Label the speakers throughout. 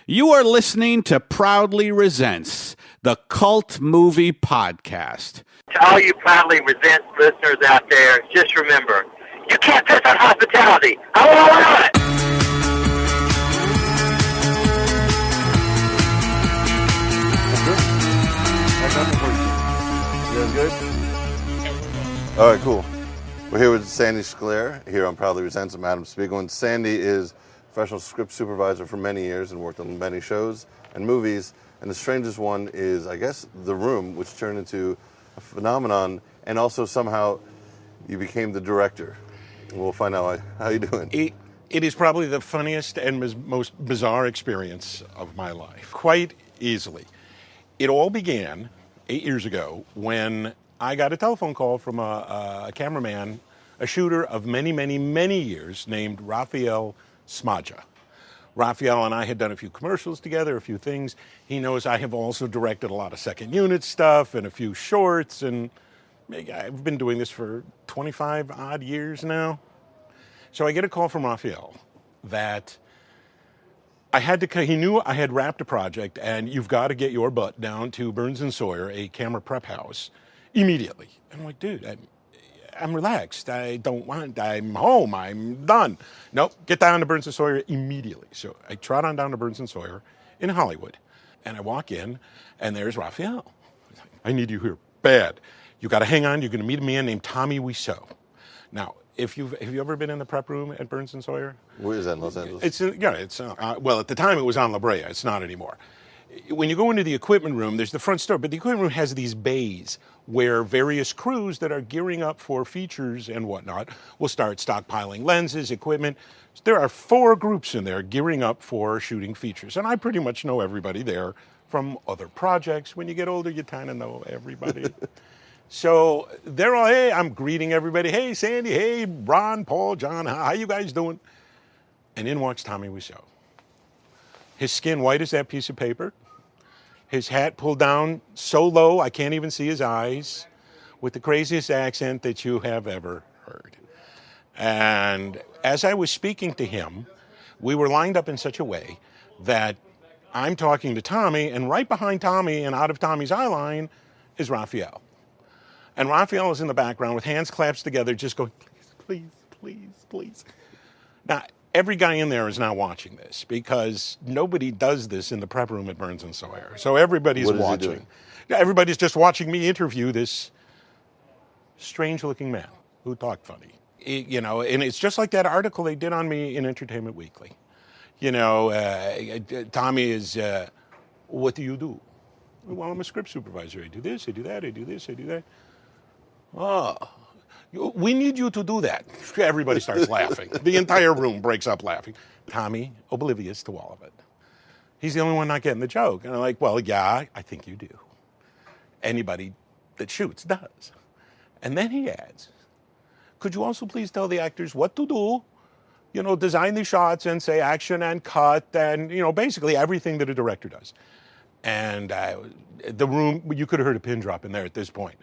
Speaker 1: You are listening to Proudly Resents, the cult movie podcast.
Speaker 2: To all you Proudly Resents listeners out there, just remember, you can't piss on hospitality. I won't allow it.
Speaker 3: You guys good? All right, cool. We're here with Sandy Schklair, here on Proudly Resents. I'm Adam Spiegelman. Sandy is professional script supervisor for many years and worked on many shows and movies. And the strangest one is, I guess, The Room, which turned into a phenomenon. And also somehow you became the director. We'll find out how you're doing.
Speaker 4: It is probably the funniest and most bizarre experience of my life, quite easily. It all began 8 years ago when I got a telephone call from a cameraman, a shooter of many, many, many years named Raphael Smadja. Raphael and I had done a few commercials together, a few things. He knows I have also directed a lot of second unit stuff and a few shorts, and I've been doing this for 25 odd years now. So I get a call from Raphael that he knew I had wrapped a project and you've got to get your butt down to Burns & Sawyer, a camera prep house, immediately. And I'm like, dude, I'm relaxed. I'm home. I'm done. Nope, get down to Burns & Sawyer immediately. So I trot on down to Burns & Sawyer in Hollywood. And I walk in, and there's Raphael. I need you here, bad. You got to hang on. You're going to meet a man named Tommy Wiseau. Now, have you ever been in the prep room at Burns & Sawyer?
Speaker 3: Where is that, in Los Angeles?
Speaker 4: Well, at the time it was on La Brea. It's not anymore. When you go into the equipment room, there's the front store, but the equipment room has these bays where various crews that are gearing up for features and whatnot will start stockpiling lenses, equipment. There are 4 groups in there gearing up for shooting features, and I pretty much know everybody there from other projects. When you get older, you kind of know everybody. So they're all, hey, I'm greeting everybody. Hey, Sandy. Hey, Ron, Paul, John. How you guys doing? And in walks Tommy Wiseau. His skin white as that piece of paper. His hat pulled down so low I can't even see his eyes, with the craziest accent that you have ever heard. And as I was speaking to him, we were lined up in such a way that I'm talking to Tommy, and right behind Tommy and out of Tommy's eye line is Raphael. And Raphael is in the background with hands clasped together, just going, please, please, please, please. Now, every guy in there is now watching this because nobody does this in the prep room at Burns & Sawyer. So everybody's watching. Everybody's just watching me interview this strange-looking man who talked funny. And it's just like that article they did on me in Entertainment Weekly. Tommy is, what do you do? Well, I'm a script supervisor. I do this, I do that, I do this, I do that. Oh, we need you to do that. Everybody starts laughing. The entire room breaks up laughing. Tommy, oblivious to all of it. He's the only one not getting the joke. And I'm like, well, yeah, I think you do. Anybody that shoots does. And then he adds, could you also please tell the actors what to do? Design the shots and say action and cut and, basically everything that a director does. And the room, you could have heard a pin drop in there at this point.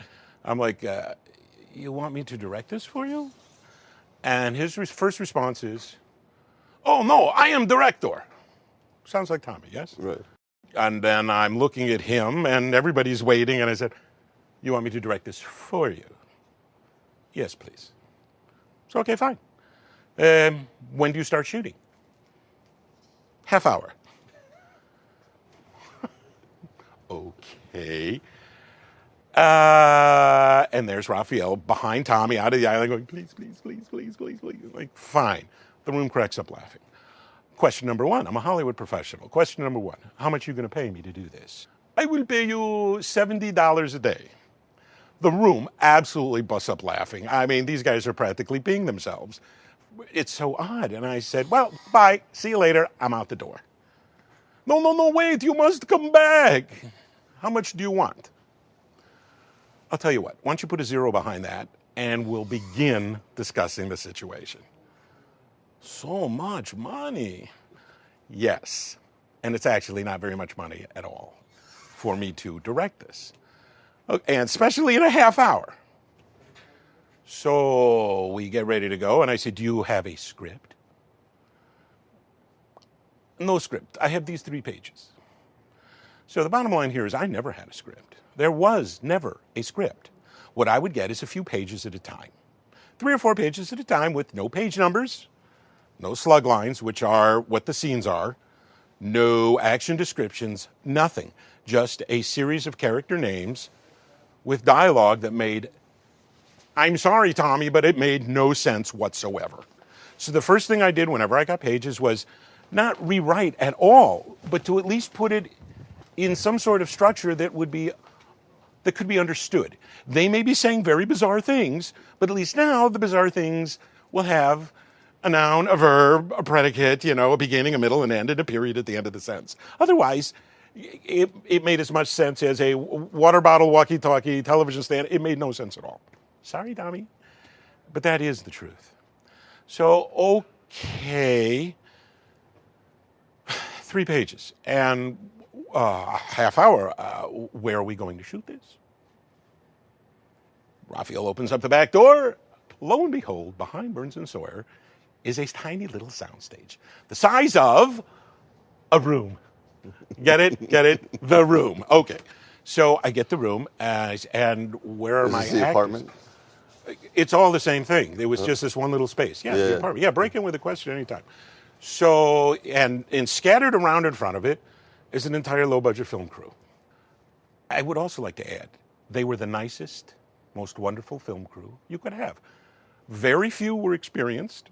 Speaker 4: I'm like, you want me to direct this for you? And his first response is, oh, no, I am director. Sounds like Tommy, yes?
Speaker 3: Right.
Speaker 4: And then I'm looking at him, and everybody's waiting, and I said, you want me to direct this for you? Yes, please. So, okay, fine. When do you start shooting? Half hour. Okay. And there's Raphael behind Tommy out of the island going, please, please, please, please, please, please. Like, fine. The room cracks up laughing. Question number 1, I'm a Hollywood professional. Question number 1, how much are you going to pay me to do this? I will pay you $70 a day. The room absolutely busts up laughing. I mean, these guys are practically being themselves. It's so odd. And I said, well, bye. See you later. I'm out the door. No, wait. You must come back. How much do you want? I'll tell you what. Why don't you put a 0 behind that, and we'll begin discussing the situation. So much money. Yes. And it's actually not very much money at all for me to direct this. And especially in a half hour. So we get ready to go, and I said, do you have a script? No script. I have these 3 pages. So the bottom line here is I never had a script. There was never a script. What I would get is a few pages at a time. 3 or 4 pages at a time with no page numbers, no slug lines, which are what the scenes are, no action descriptions, nothing. Just a series of character names with dialogue that made, I'm sorry, Tommy, but it made no sense whatsoever. So the first thing I did whenever I got pages was not rewrite at all, but to at least put it in some sort of structure that could be understood. They may be saying very bizarre things, but at least now the bizarre things will have a noun, a verb, a predicate, a beginning, a middle, an end, and a period at the end of the sentence. Otherwise, it made as much sense as a water bottle, walkie-talkie, television stand. It made no sense at all. Sorry, Tommy, but that is the truth. So, okay, 3 pages and a half hour. Where are we going to shoot this? Raphael opens up the back door. Lo and behold, behind Burns and Sawyer is a tiny little soundstage, the size of a room. Get it? Get it? The room. Okay. So I get the room, and where are my
Speaker 3: actors? Is this the apartment?
Speaker 4: It's all the same thing. There was just this one little space. Yeah, the apartment. Yeah, break in with a question anytime. So, and scattered around in front of it is an entire low-budget film crew. I would also like to add, they were the nicest, most wonderful film crew you could have. Very few were experienced,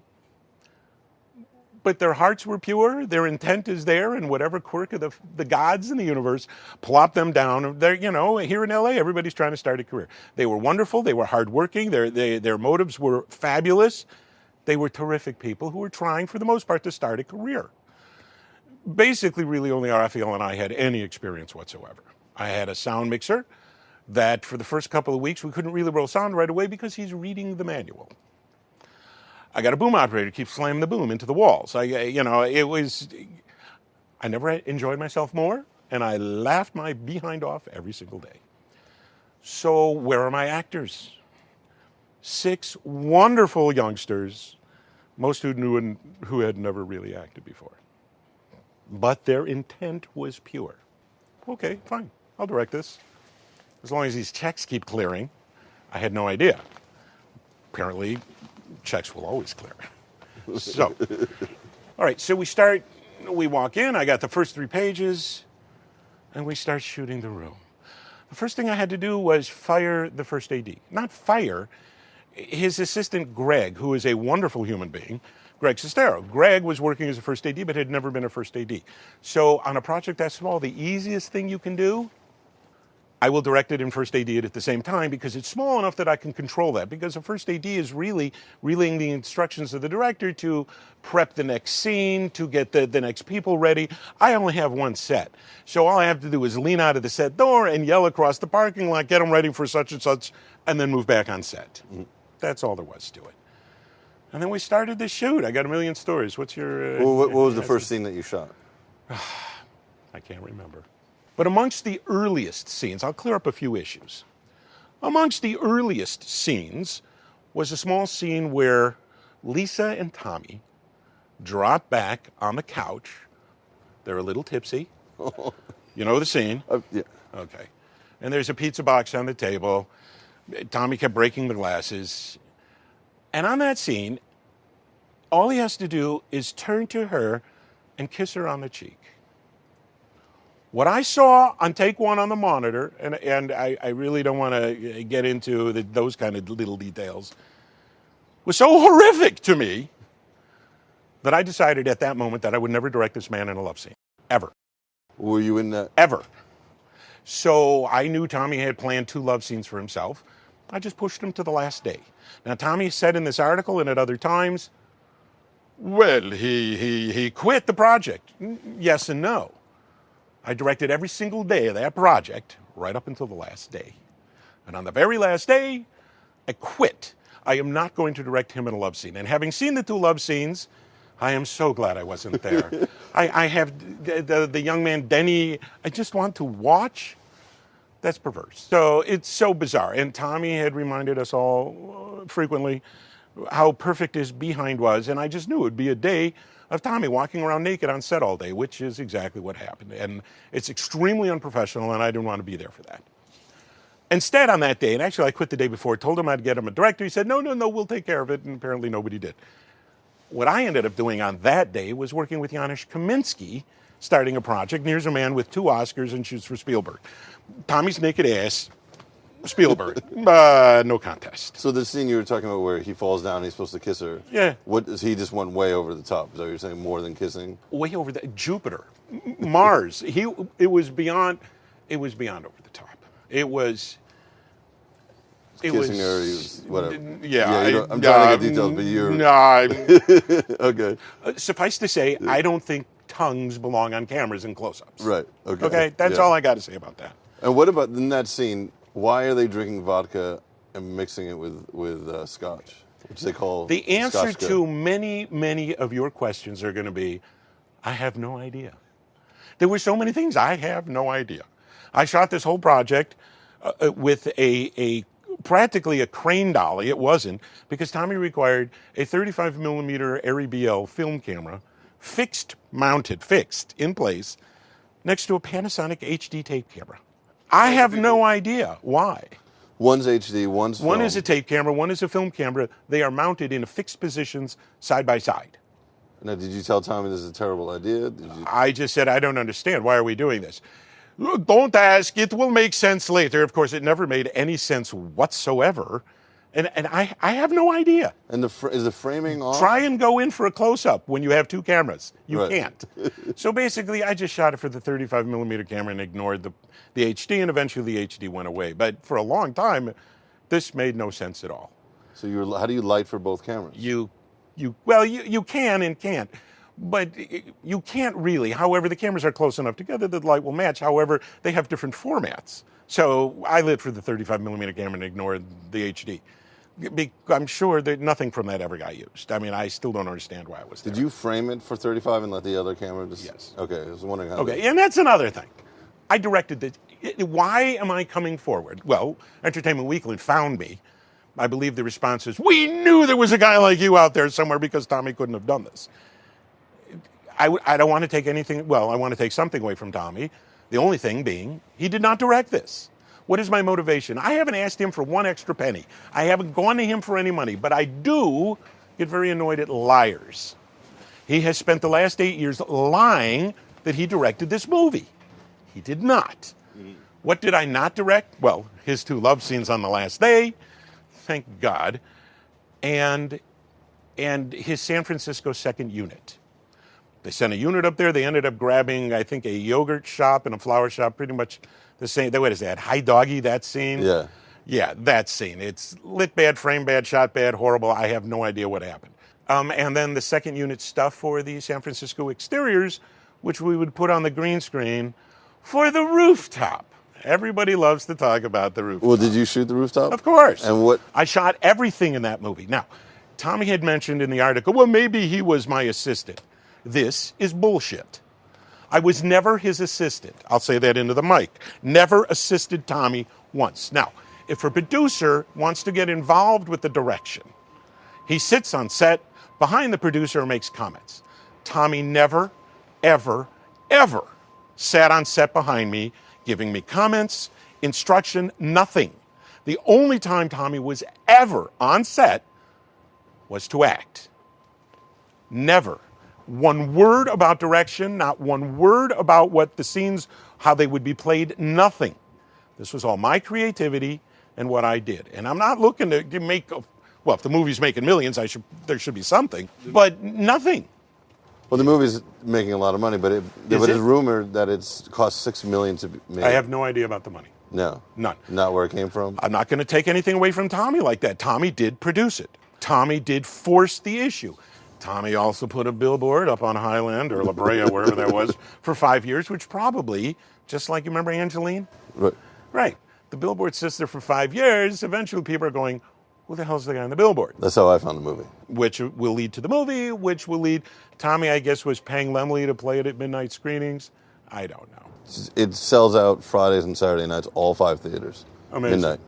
Speaker 4: but their hearts were pure, their intent is there, and whatever quirk of the gods in the universe plop them down. They're, here in LA, everybody's trying to start a career. They were wonderful, they were hardworking, their motives were fabulous. They were terrific people who were trying, for the most part, to start a career. Basically, really only Raphael and I had any experience whatsoever. I had a sound mixer that for the first couple of weeks, we couldn't really roll sound right away because he's reading the manual. I got a boom operator who keeps slamming the boom into the walls. I never enjoyed myself more, and I laughed my behind off every single day. So where are my actors? 6 wonderful youngsters, most who knew and who had never really acted before. But their intent was pure. Okay, fine, I'll direct this. As long as these checks keep clearing. I had no idea. Apparently, checks will always clear. So, all right, so we walk in, I got the first 3 pages, and we start shooting the room. The first thing I had to do was fire the first AD. Not fire, his assistant Greg, who is a wonderful human being, Greg Sestero. Greg was working as a first AD, but had never been a first AD. So on a project that small, the easiest thing you can do, I will direct it and first AD it at the same time because it's small enough that I can control that. Because a first AD is really relaying the instructions of the director to prep the next scene, to get the next people ready. I only have one set. So all I have to do is lean out of the set door and yell across the parking lot, get them ready for such and such, and then move back on set. Mm-hmm. That's all there was to it. And then we started the shoot. I got a million stories. What's your...
Speaker 3: what was the first scene that you shot?
Speaker 4: I can't remember. But amongst the earliest scenes, I'll clear up a few issues. Amongst the earliest scenes was a small scene where Lisa and Tommy drop back on the couch. They're a little tipsy. You know the scene?
Speaker 3: Yeah.
Speaker 4: Okay. And there's a pizza box on the table. Tommy kept breaking the glasses. And on that scene, all he has to do is turn to her and kiss her on the cheek. What I saw on take 1 on the monitor, and I really don't want to get into those kind of little details, was so horrific to me that I decided at that moment that I would never direct this man in a love scene. Ever.
Speaker 3: Were you in that?
Speaker 4: Ever. So I knew Tommy had planned 2 love scenes for himself. I just pushed him to the last day. Now, Tommy said in this article and at other times, well, he quit the project. Yes and no. I directed every single day of that project right up until the last day. And on the very last day, I quit. I am not going to direct him in a love scene. And having seen the 2 love scenes, I am so glad I wasn't there. I have the young man, Denny, I just want to watch. That's perverse. So it's so bizarre. And Tommy had reminded us all frequently how perfect his behind was. And I just knew it would be a day of Tommy walking around naked on set all day, which is exactly what happened. And it's extremely unprofessional, and I didn't want to be there for that. Instead, on that day, and actually I quit the day before, told him I'd get him a director. He said, no, we'll take care of it, and apparently nobody did. What I ended up doing on that day was working with Janusz Kaminski, starting a project. And here's a man with 2 Oscars and shoots for Spielberg. Tommy's naked ass, Spielberg. No contest.
Speaker 3: So the scene you were talking about where he falls down and he's supposed to kiss her.
Speaker 4: Yeah.
Speaker 3: What is he just went way over the top? Is that what you're saying? More than kissing?
Speaker 4: Way over the Jupiter, Mars. It was beyond over the top. It was
Speaker 3: Kissing her, he was whatever. I'm trying to get details, but you're... Okay.
Speaker 4: Suffice to say, I don't think tongues belong on cameras in close-ups.
Speaker 3: Right, okay.
Speaker 4: Okay, that's all I got to say about that.
Speaker 3: And what about, in that scene, why are they drinking vodka and mixing it with scotch, which they call
Speaker 4: The answer
Speaker 3: Scotch
Speaker 4: to many of your questions are going to be, I have no idea. There were so many things, I have no idea. I shot this whole project with a practically a crane dolly. It wasn't, because Tommy required a 35 millimeter Arri BL film camera, fixed in place, next to a Panasonic HD tape camera. I have no idea why.
Speaker 3: One's HD, one's film.
Speaker 4: One is a tape camera, one is a film camera. They are mounted in fixed positions side by side.
Speaker 3: Now, did you tell Tommy this is a terrible idea?
Speaker 4: I just said, I don't understand. Why are we doing this? Don't ask. It will make sense later. Of course, it never made any sense whatsoever. And I have no idea.
Speaker 3: And is the framing off?
Speaker 4: Try and go in for a close-up when you have 2 cameras. You
Speaker 3: Right.
Speaker 4: can't. So basically, I just shot it for the 35 millimeter camera and ignored the HD, and eventually the HD went away. But for a long time, this made no sense at all.
Speaker 3: So how do you light for both cameras?
Speaker 4: You can and can't. But you can't really. However, the cameras are close enough together that the light will match. However, they have different formats. So I lit for the 35 millimeter camera and ignored the HD. I'm sure that nothing from that ever got used. I mean, I still don't understand why it was there.
Speaker 3: Did you frame it for 35 and let the other camera just...
Speaker 4: Yes.
Speaker 3: Okay, I was wondering how...
Speaker 4: Okay, and that's another thing. I directed this. Why am I coming forward? Well, Entertainment Weekly found me. I believe the response is, we knew there was a guy like you out there somewhere because Tommy couldn't have done this. I don't want to take anything, well, I want to take something away from Tommy. The only thing being, he did not direct this. What is my motivation? I haven't asked him for 1 extra penny. I haven't gone to him for any money, but I do get very annoyed at liars. He has spent the last 8 years lying that he directed this movie. He did not. What did I not direct? Well, his 2 love scenes on the last day, thank God, and his San Francisco second unit. They sent a unit up there. They ended up grabbing, I think, a yogurt shop and a flower shop, pretty much the same. What is that? Hi Doggy, that scene?
Speaker 3: Yeah.
Speaker 4: Yeah, that scene. It's lit bad, frame bad, shot bad, horrible. I have no idea what happened. And then the second unit stuff for the San Francisco exteriors, which we would put on the green screen for the rooftop. Everybody loves to talk about the rooftop.
Speaker 3: Well, did you shoot the rooftop?
Speaker 4: Of course.
Speaker 3: And what?
Speaker 4: I shot everything in that movie. Now, Tommy had mentioned in the article, well, maybe he was my assistant. This is bullshit. I was never his assistant. I'll say that into the mic. Never assisted Tommy once. Now, if a producer wants to get involved with the direction, he sits on set behind the producer and makes comments. Tommy never, ever, ever sat on set behind me giving me comments, instruction, nothing. The only time Tommy was ever on set was to act. Never. 1 word about direction, not 1 word about what the scenes, how they would be played, nothing. This was all my creativity and what I did. And I'm not looking to make, well, if the movie's making millions, there should be something, but nothing.
Speaker 3: Well, the movie's making a lot of money, but there is rumored that it's cost $6 million to make.
Speaker 4: I have no idea about the money.
Speaker 3: No.
Speaker 4: None.
Speaker 3: Not where it came from?
Speaker 4: I'm not going to take anything away from Tommy like that. Tommy did produce it. Tommy did force the issue. Tommy also put a billboard up on Highland or La Brea, wherever that was, for 5 years, which probably, just like, you remember Angeline?
Speaker 3: Right.
Speaker 4: Right. The billboard sits there for 5 years. Eventually people are going, who the hell's the guy on the billboard?
Speaker 3: That's how I found the movie.
Speaker 4: Which will lead to the movie, which will lead... Tommy, I guess, was paying Lemley to play it at midnight screenings. I don't know.
Speaker 3: It sells out Fridays and Saturday nights, all 5 theaters.
Speaker 4: Amazing.
Speaker 3: Midnight.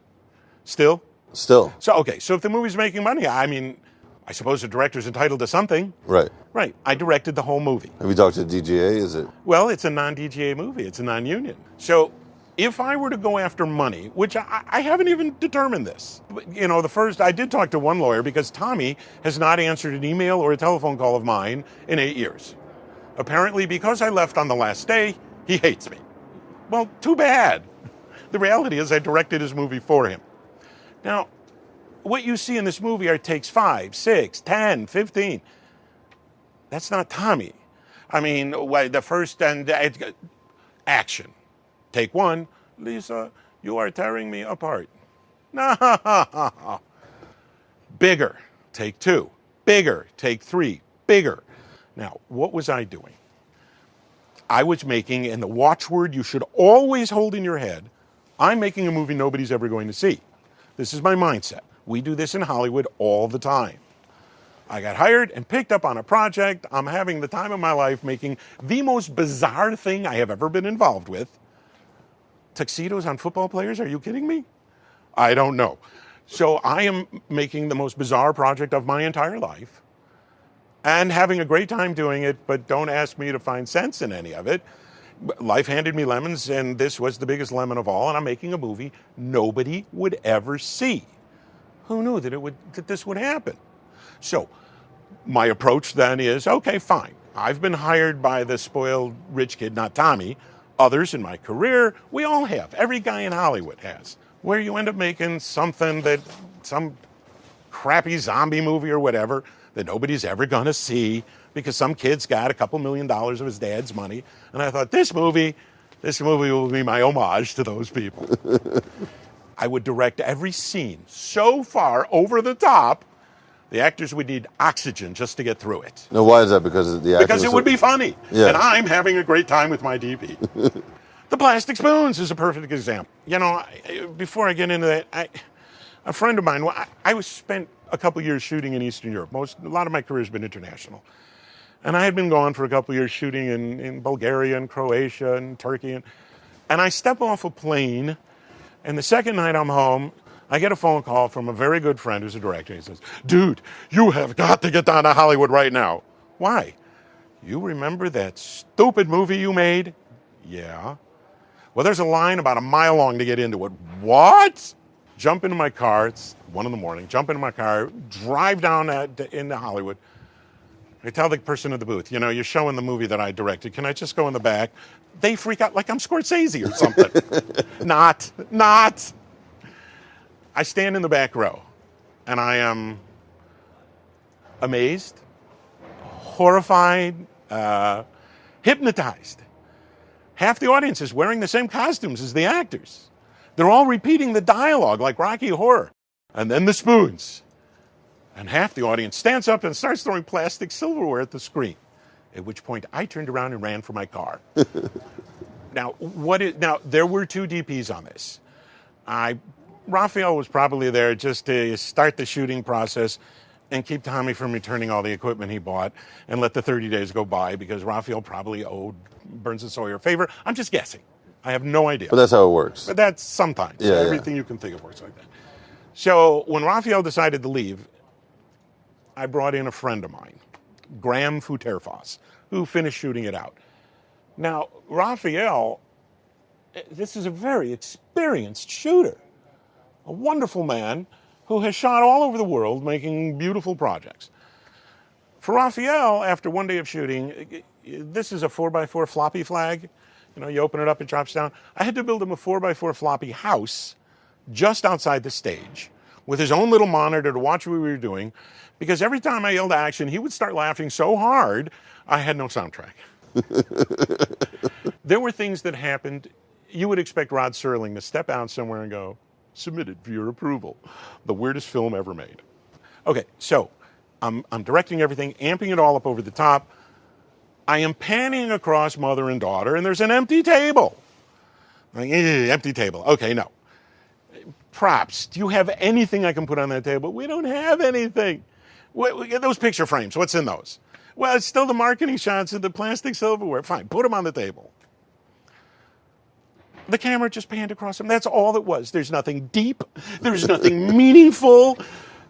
Speaker 4: Still?
Speaker 3: Still.
Speaker 4: So, okay, so if the movie's making money, I mean... I suppose a director's entitled to something.
Speaker 3: Right.
Speaker 4: Right. I directed the whole movie.
Speaker 3: Have you talked to DGA? Is it?
Speaker 4: Well, it's a non-DGA movie. It's a non-union. So if I were to go after money, which I haven't even determined this. You know, I did talk to one lawyer because Tommy has not answered an email or a telephone call of mine in 8 years. Apparently, because I left on the last day, he hates me. Well, too bad. The reality is I directed his movie for him. Now, what you see in this movie are takes 5, 6, 10, 15. That's not Tommy. I mean, the first action. Take 1, Lisa, you are tearing me apart. No. Bigger. Take 2. Bigger. Take 3. Bigger. Now, what was I doing? I was making, and the watchword you should always hold in your head, I'm making a movie nobody's ever going to see. This is my mindset. We do this in Hollywood all the time. I got hired and picked up on a project. I'm having the time of my life making the most bizarre thing I have ever been involved with. Tuxedos on football players? Are you kidding me? I don't know. So I am making the most bizarre project of my entire life and having a great time doing it, but don't ask me to find sense in any of it. Life handed me lemons, and this was the biggest lemon of all, and I'm making a movie nobody would ever see. Who knew that this would happen? So my approach then is, okay, fine. I've been hired by the spoiled rich kid, not Tommy. Others in my career, we all have. Every guy in Hollywood has. Where you end up making something some crappy zombie movie or whatever that nobody's ever going to see because some kid's got a couple $1 million of his dad's money. And I thought, this movie will be my homage to those people. I would direct every scene so far over the top, the actors would need oxygen just to get through it.
Speaker 3: No, why is that? Because the actors...
Speaker 4: Because it would be funny.
Speaker 3: Yeah.
Speaker 4: And I'm having a great time with my DP. The plastic spoons is a perfect example. You know, before I get into that, a friend of mine, I spent a couple years shooting in Eastern Europe. A lot of my career has been international. And I had been gone for a couple years shooting in Bulgaria and Croatia and Turkey. And I step off a plane, and the second night I'm home, I get a phone call from a very good friend who's a director. He says, dude, you have got to get down to Hollywood right now. Why? You remember that stupid movie you made? Yeah. Well, there's a line about a mile long to get into it. What? Jump into my car. It's 1 a.m. Jump into my car, drive down into Hollywood. I tell the person at the booth, you know, you're showing the movie that I directed. Can I just go in the back? They freak out like I'm Scorsese or something. Not. I stand in the back row, and I am amazed, horrified, hypnotized. Half the audience is wearing the same costumes as the actors. They're all repeating the dialogue like Rocky Horror. And then the spoons. And half the audience stands up and starts throwing plastic silverware at the screen, at which point I turned around and ran for my car. Now, there were 2 DPs on this. Raphael was probably there just to start the shooting process and keep Tommy from returning all the equipment he bought and let the 30 days go by because Raphael probably owed Burns and Sawyer a favor. I'm just guessing. I have no idea.
Speaker 3: But that's how it works.
Speaker 4: But that's sometimes.
Speaker 3: Yeah,
Speaker 4: everything you can think of works like that. So when Raphael decided to leave, I brought in a friend of mine, Graham Futerfas, who finished shooting it out. Now, Raphael, this is a very experienced shooter, a wonderful man who has shot all over the world making beautiful projects. For Raphael, after 1 day of shooting, this is a 4x4 floppy flag. You know, you open it up, it drops down. I had to build him a 4x4 floppy house just outside the stage with his own little monitor to watch what we were doing, because every time I yelled action, he would start laughing so hard, I had no soundtrack. There were things that happened. You would expect Rod Serling to step out somewhere and go, submitted for your approval. The weirdest film ever made. Okay, so I'm directing everything, amping it all up over the top. I am panning across mother and daughter, and there's an empty table. Like, empty table. Okay, no. Props. Do you have anything I can put on that table? We don't have anything. Those picture frames, what's in those? Well, it's still the marketing shots of the plastic silverware. Fine, put them on the table. The camera just panned across them. That's all it was. There's nothing deep. There's nothing meaningful.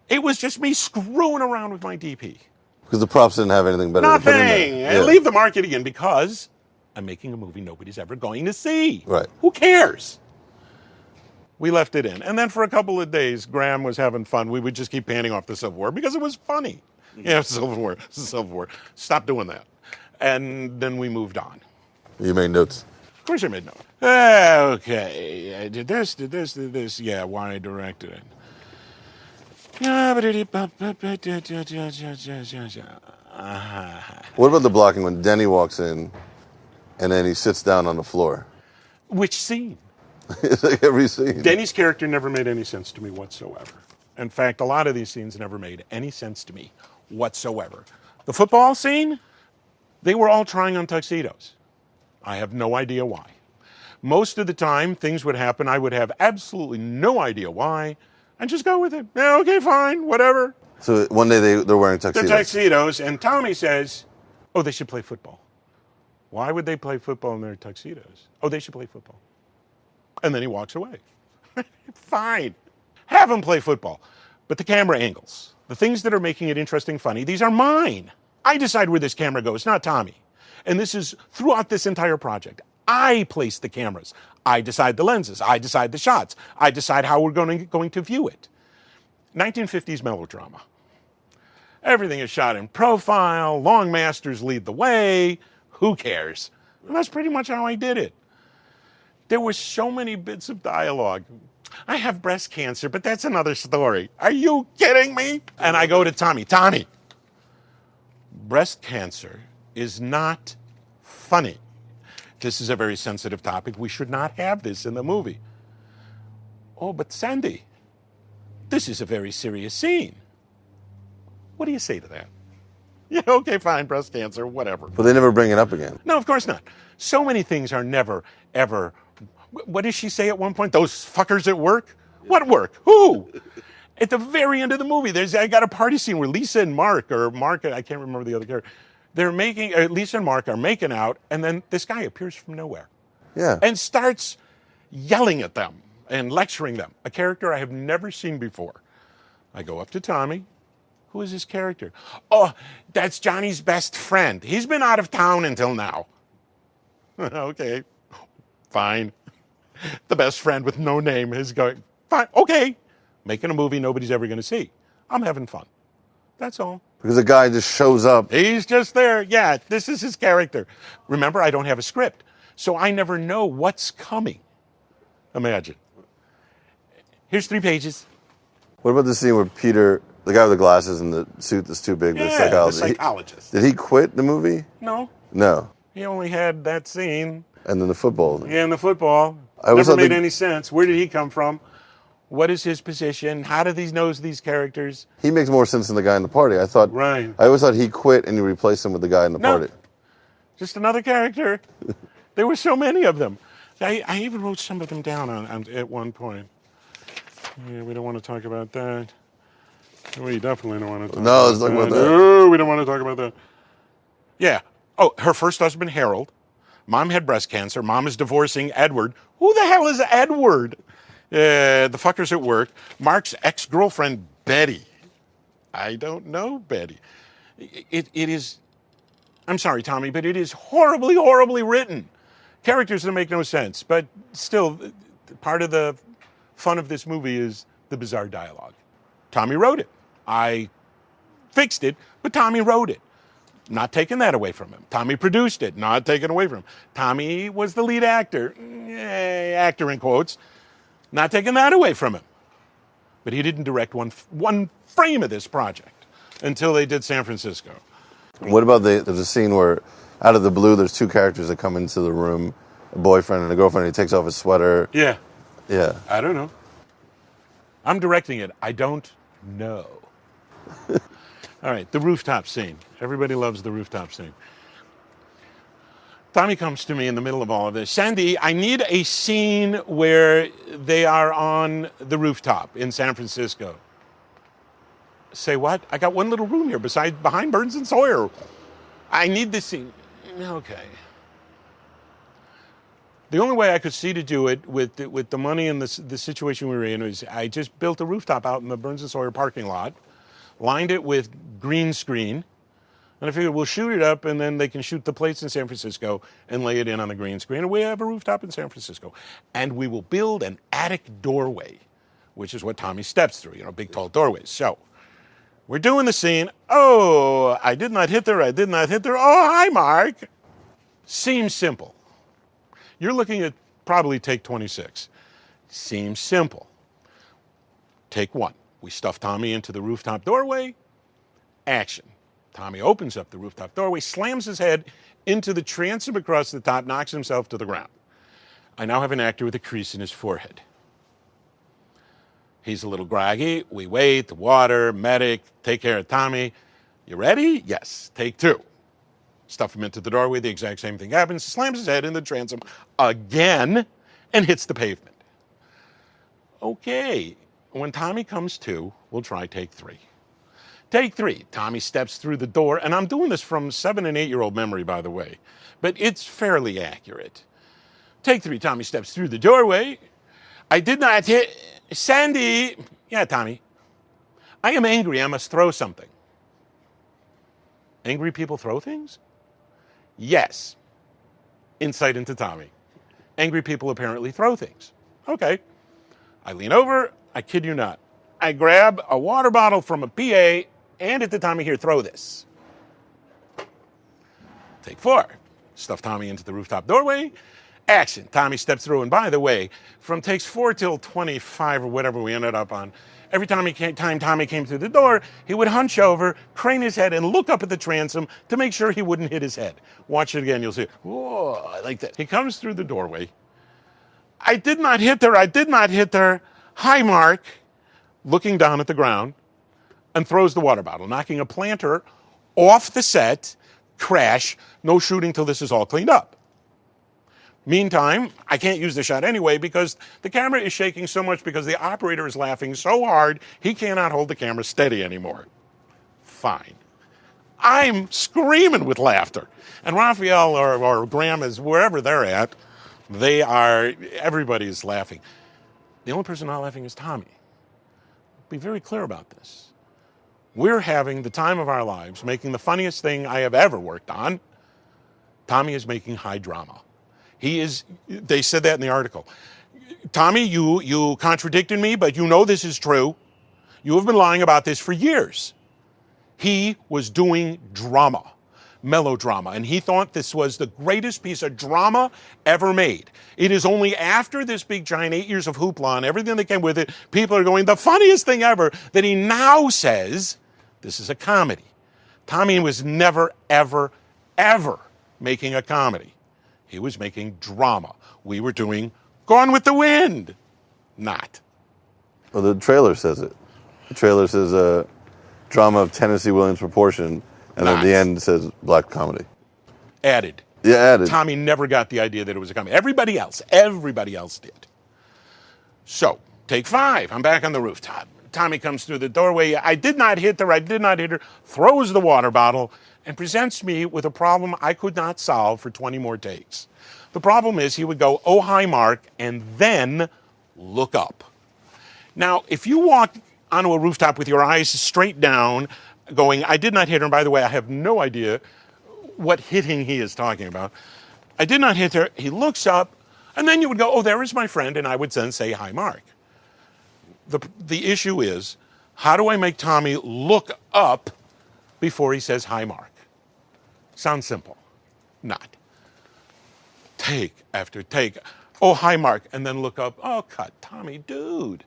Speaker 4: It was just me screwing around with my DP.
Speaker 3: Because the props didn't have anything better to put in
Speaker 4: Nothing.
Speaker 3: there.
Speaker 4: And leave the marketing in because I'm making a movie nobody's ever going to see.
Speaker 3: Right.
Speaker 4: Who cares? We left it in. And then for a couple of days, Graham was having fun. We would just keep panning off the silverware because it was funny. Yeah, silverware. Stop doing that. And then we moved on.
Speaker 3: You made notes.
Speaker 4: Of course I made notes. Okay. I did this. Yeah, why I directed it.
Speaker 3: What about the blocking when Denny walks in and then he sits down on the floor?
Speaker 4: Which scene?
Speaker 3: It's like every scene.
Speaker 4: Denny's character never made any sense to me whatsoever. In fact, a lot of these scenes never made any sense to me whatsoever. The football scene, they were all trying on tuxedos. I have no idea why. Most of the time, things would happen, I would have absolutely no idea why, and just go with it. Yeah, okay, fine, whatever.
Speaker 3: So one day they're wearing tuxedos.
Speaker 4: They're tuxedos, and Tommy says, oh, they should play football. Why would they play football in their tuxedos? Oh, they should play football. And then he walks away. Fine. Have them play football. But the camera angles, the things that are making it interesting, funny, these are mine. I decide where this camera goes, not Tommy. And this is throughout this entire project. I place the cameras. I decide the lenses. I decide the shots. I decide how we're going to view it. 1950s melodrama. Everything is shot in profile. Long masters lead the way. Who cares? And that's pretty much how I did it. There were so many bits of dialogue. I have breast cancer, but that's another story. Are you kidding me? And I go to Tommy. Tommy, breast cancer is not funny. This is a very sensitive topic. We should not have this in the movie. Oh, but Sandy, this is a very serious scene. What do you say to that? Yeah, okay, fine, breast cancer, whatever.
Speaker 3: But they never bring it up again.
Speaker 4: No, of course not. So many things are never, ever. What does she say at one point? Those fuckers at work? What work? Who? At the very end of the movie, I got a party scene where Lisa and Mark, I can't remember the other character, Lisa and Mark are making out, and then this guy appears from nowhere.
Speaker 3: Yeah.
Speaker 4: And starts yelling at them and lecturing them. A character I have never seen before. I go up to Tommy. Who is this character? Oh, that's Johnny's best friend. He's been out of town until now. Okay, fine. The best friend with no name is going, fine, okay. Making a movie nobody's ever going to see. I'm having fun. That's all.
Speaker 3: Because the guy just shows up.
Speaker 4: He's just there. Yeah, this is his character. Remember, I don't have a script, so I never know what's coming. Imagine. Here's 3 pages.
Speaker 3: What about the scene where Peter, the guy with the glasses and the suit that's too big,
Speaker 4: Yeah,
Speaker 3: the
Speaker 4: the psychologist.
Speaker 3: Did he quit the movie?
Speaker 4: No,
Speaker 3: No.
Speaker 4: he only had that scene.
Speaker 3: And then the football.
Speaker 4: Yeah, and the football.
Speaker 3: I always
Speaker 4: Never
Speaker 3: thought
Speaker 4: made
Speaker 3: they-
Speaker 4: any sense. Where did he come from? What is his position? How do these knows these characters?
Speaker 3: He makes more sense than the guy in the party.
Speaker 4: Right.
Speaker 3: I always thought he quit and you replaced him with the guy in the
Speaker 4: No.
Speaker 3: party.
Speaker 4: Just another character. There were so many of them. I even wrote some of them down at one point. Yeah, we don't want to talk about that. We definitely don't want to talk
Speaker 3: No,
Speaker 4: about
Speaker 3: let's talk about that.
Speaker 4: No, we don't want to talk about that. Yeah. Oh, her first husband, Harold. Mom had breast cancer. Mom is divorcing Edward. Who the hell is Edward? The fuckers at work. Mark's ex-girlfriend, Betty. I don't know Betty. It is, I'm sorry, Tommy, but it is horribly, horribly written. Characters that make no sense. But still, part of the fun of this movie is the bizarre dialogue. Tommy wrote it. I fixed it, but Tommy wrote it. Not taking that away from him. Tommy produced it, not taken away from him. Tommy was the lead actor. Actor in quotes. Not taking that away from him. But he didn't direct one frame of this project until they did San Francisco.
Speaker 3: What about there's a scene where out of the blue there's 2 characters that come into the room, a boyfriend and a girlfriend, and he takes off his sweater.
Speaker 4: Yeah.
Speaker 3: Yeah.
Speaker 4: I don't know. I'm directing it. I don't know. All right, the rooftop scene. Everybody loves the rooftop scene. Tommy comes to me in the middle of all of this. Sandy, I need a scene where they are on the rooftop in San Francisco. Say what? I got one little room here behind Burns and Sawyer. I need this scene. Okay. The only way I could see to do it with the money and the situation we were in is I just built a rooftop out in the Burns and Sawyer parking lot, lined it with green screen, and I figured we'll shoot it up and then they can shoot the plates in San Francisco and lay it in on the green screen, and we have a rooftop in San Francisco. And we will build an attic doorway, which is what Tommy steps through, big tall doorways. So we're doing the scene. Oh, I did not hit her. Oh, hi, Mark. Seems simple. You're looking at probably take 26. Seems simple. Take 1. We stuff Tommy into the rooftop doorway. Action. Tommy opens up the rooftop doorway, slams his head into the transom across the top, knocks himself to the ground. I now have an actor with a crease in his forehead. He's a little groggy. We wait, the water, medic, take care of Tommy. You ready? Yes. Take 2. Stuff him into the doorway. The exact same thing happens. Slams his head in the transom again and hits the pavement. Okay. When Tommy comes to, we'll try take 3. Take 3. Tommy steps through the door, and I'm doing this from 7 and 8-year-old memory, by the way, but it's fairly accurate. Take 3. Tommy steps through the doorway. I did not hit Sandy. Yeah, Tommy. I am angry. I must throw something. Angry people throw things? Yes. Insight into Tommy. Angry people apparently throw things. Okay. I lean over. I kid you not. I grab a water bottle from a PA, hand it to Tommy. Here, throw this. Take 4. Stuff Tommy into the rooftop doorway. Action. Tommy steps through. And by the way, from takes 4 till 25 or whatever we ended up on, every time Tommy came through the door, he would hunch over, crane his head, and look up at the transom to make sure he wouldn't hit his head. Watch it again. You'll see. Whoa, like that. He comes through the doorway. I did not hit her. Hi, Mark. Looking down at the ground, and throws the water bottle, knocking a planter off the set. Crash. No shooting till this is all cleaned up. Meantime, I can't use the shot anyway because the camera is shaking so much because the operator is laughing so hard he cannot hold the camera steady anymore. Fine. I'm screaming with laughter. And Raphael or Graham is wherever they're at, everybody's laughing. The only person not laughing is Tommy. Be very clear about this. We're having the time of our lives, making the funniest thing I have ever worked on. Tommy is making high drama. They said that in the article. Tommy, you contradicted me, but you know this is true. You have been lying about this for years. He was doing drama, melodrama, and he thought this was the greatest piece of drama ever made. It is only after this big giant 8 years of hoopla and everything that came with it, people are going, the funniest thing ever, that he now says, this is a comedy. Tommy was never, ever, ever making a comedy. He was making drama. We were doing Gone with the Wind. Not.
Speaker 3: Well, the trailer says it. The trailer says a drama of Tennessee Williams proportion, and at the end it says black comedy.
Speaker 4: Added.
Speaker 3: Yeah, added.
Speaker 4: Tommy never got the idea that it was a comedy. Everybody else did. So, take 5. I'm back on the rooftop. Tommy comes through the doorway. I did not hit her. Throws the water bottle and presents me with a problem I could not solve for 20 more takes. The problem is he would go, oh, hi, Mark, and then look up. Now, if you walk onto a rooftop with your eyes straight down, going, I did not hit her, and by the way, I have no idea what hitting he is talking about. I did not hit her. He looks up, and then you would go, oh, there is my friend, and I would then say, hi, Mark. The issue is, how do I make Tommy look up before he says, hi, Mark? Sounds simple. Not. Take after take. Oh, hi, Mark. And then look up. Oh, cut. Tommy, dude.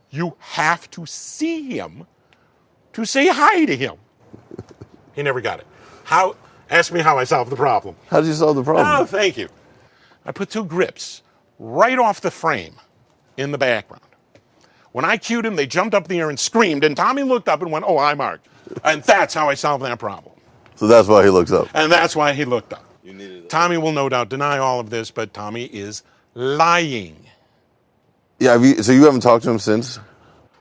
Speaker 4: You have to see him to say hi to him. He never got it. Ask me how I solved the problem.
Speaker 3: How did you solve the problem?
Speaker 4: Oh, thank you. I put 2 grips right off the frame in the background. When I cued him, they jumped up in the air and screamed, and Tommy looked up and went, oh, hi, Mark. And that's how I solved that problem.
Speaker 3: So that's why he looks up.
Speaker 4: And that's why he looked up. Tommy will no doubt deny all of this, but Tommy is lying.
Speaker 3: Yeah, so you haven't talked to him since?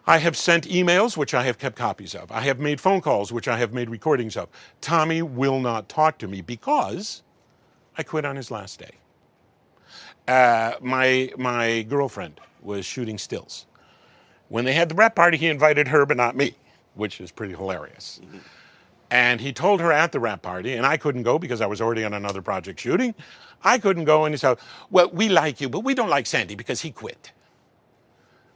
Speaker 4: I have sent emails, which I have kept copies of. I have made phone calls, which I have made recordings of. Tommy will not talk to me because I quit on his last day. My girlfriend was shooting stills. When they had the wrap party, he invited her, but not me, which is pretty hilarious. Mm-hmm. And he told her at the wrap party, and I couldn't go because I was already on another project shooting. I couldn't go, and he said, well, we like you, but we don't like Sandy because he quit.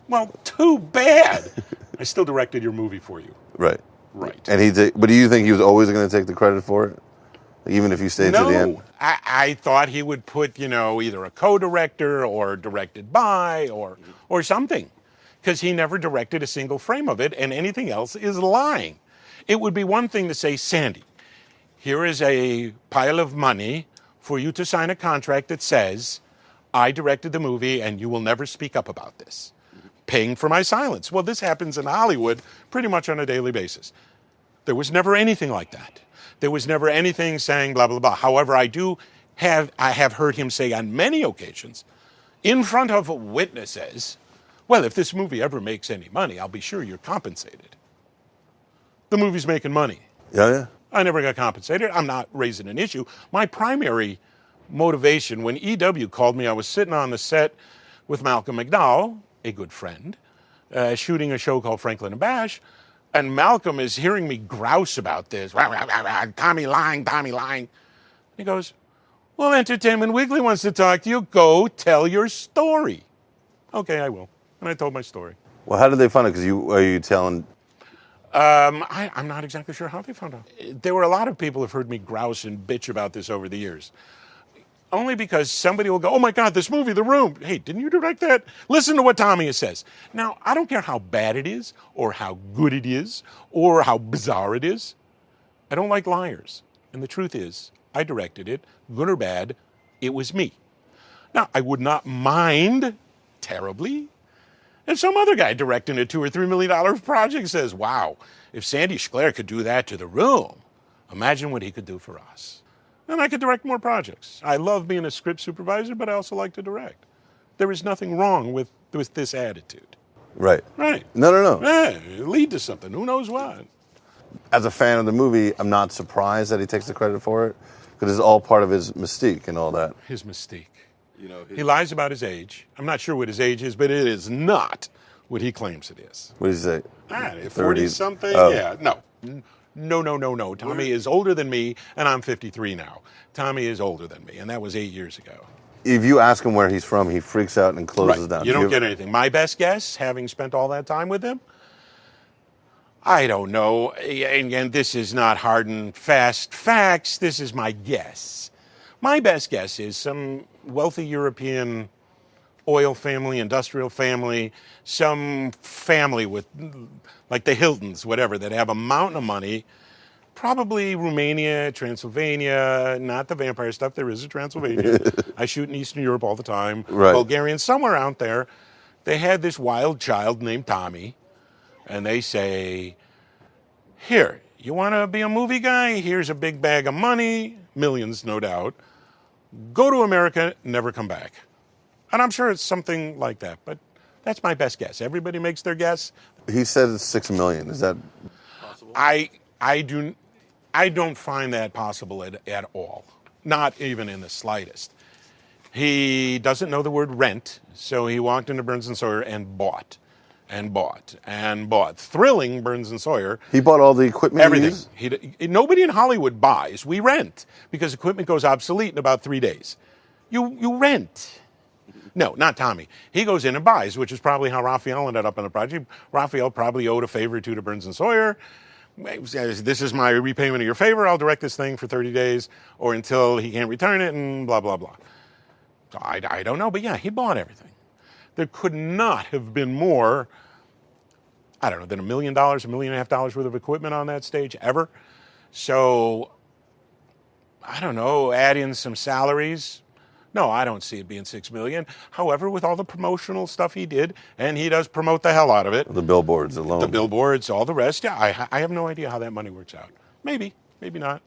Speaker 4: Well, too bad. I still directed your movie for you.
Speaker 3: Right.
Speaker 4: Right.
Speaker 3: And but do you think he was always going to take the credit for it? Even if you stayed to the end?
Speaker 4: No, I thought he would put, either a co-director or directed by or something. Because he never directed a single frame of it, and anything else is lying. It would be one thing to say, Sandy, here is a pile of money for you to sign a contract that says, I directed the movie and you will never speak up about this. Paying for my silence. Well, this happens in Hollywood pretty much on a daily basis. There was never anything like that. There was never anything saying blah, blah, blah. However, I have heard him say on many occasions, in front of witnesses, well, if this movie ever makes any money, I'll be sure you're compensated. The movie's making money.
Speaker 3: Yeah.
Speaker 4: I never got compensated. I'm not raising an issue. My primary motivation, when EW called me, I was sitting on the set with Malcolm McDowell, a good friend, shooting a show called Franklin and Bash, and Malcolm is hearing me grouse about this. Tommy lying. He goes, well, Entertainment Weekly wants to talk to you. Go tell your story. Okay, I will. And I told my story.
Speaker 3: Well, how did they find it? Because are you telling...
Speaker 4: I'm not exactly sure how they found out. There were a lot of people who've heard me grouse and bitch about this over the years. Only because somebody will go, oh my God, this movie, The Room. Hey, didn't you direct that? Listen to what Tommy says. Now, I don't care how bad it is, or how good it is, or how bizarre it is. I don't like liars. And the truth is, I directed it, good or bad, it was me. Now, I would not mind terribly if some other guy directing a $2 or $3 million project says, wow, if Sandy Schklair could do that to The Room, imagine what he could do for us. And I could direct more projects. I love being a script supervisor, but I also like to direct. There is nothing wrong with this attitude.
Speaker 3: Right.
Speaker 4: Right.
Speaker 3: No.
Speaker 4: Yeah, lead to something. Who knows what?
Speaker 3: As a fan of the movie, I'm not surprised that he takes the credit for it, because it's all part of his mystique and all that.
Speaker 4: His mystique. He lies about his age. I'm not sure what his age is, but it is not what he claims it is.
Speaker 3: What did he say?
Speaker 4: 40-something?
Speaker 3: Oh.
Speaker 4: Yeah, no. No. Tommy is older than me, and I'm 53 now. Tommy is older than me, and that was 8 years ago.
Speaker 3: If you ask him where he's from, he freaks out and closes down.
Speaker 4: You don't get anything. My best guess, having spent all that time with him, I don't know. Again, this is not hard and fast facts. This is my guess. My best guess is some wealthy European oil family, industrial family, some family with, like the Hiltons, whatever, that have a mountain of money, probably Romania, Transylvania, not the vampire stuff, there is a Transylvania. I shoot in Eastern Europe all the time.
Speaker 3: Right.
Speaker 4: Bulgarian, somewhere out there, they had this wild child named Tommy, and they say, here, you want to be a movie guy? Here's a big bag of money, millions, no doubt. Go to America, never come back. And I'm sure it's something like that, but that's my best guess. Everybody makes their guess.
Speaker 3: He said it's $6 million. Is that
Speaker 4: possible? I don't find that possible at all. Not even in the slightest. He doesn't know the word rent, so he walked into Burns & Sawyer and bought. Thrilling Burns & Sawyer.
Speaker 3: He bought all the equipment.
Speaker 4: Everything. Nobody in Hollywood buys. We rent because equipment goes obsolete in about 3 days. You rent. No, not Tommy. He goes in and buys, which is probably how Raphael ended up on the project. Raphael probably owed a favor or two to Burns & Sawyer. Says, this is my repayment of your favor. I'll direct this thing for 30 days or until he can't return it and blah, blah, blah. So I don't know, but yeah, he bought everything. There could not have been more, I don't know, than $1 million, $1.5 million worth of equipment on that stage ever. So, I don't know, add in some salaries. No, I don't see it being $6 million. However, with all the promotional stuff he did, and he does promote the hell out of it.
Speaker 3: The billboards alone.
Speaker 4: The billboards, all the rest. Yeah, I have no idea how that money works out. Maybe not.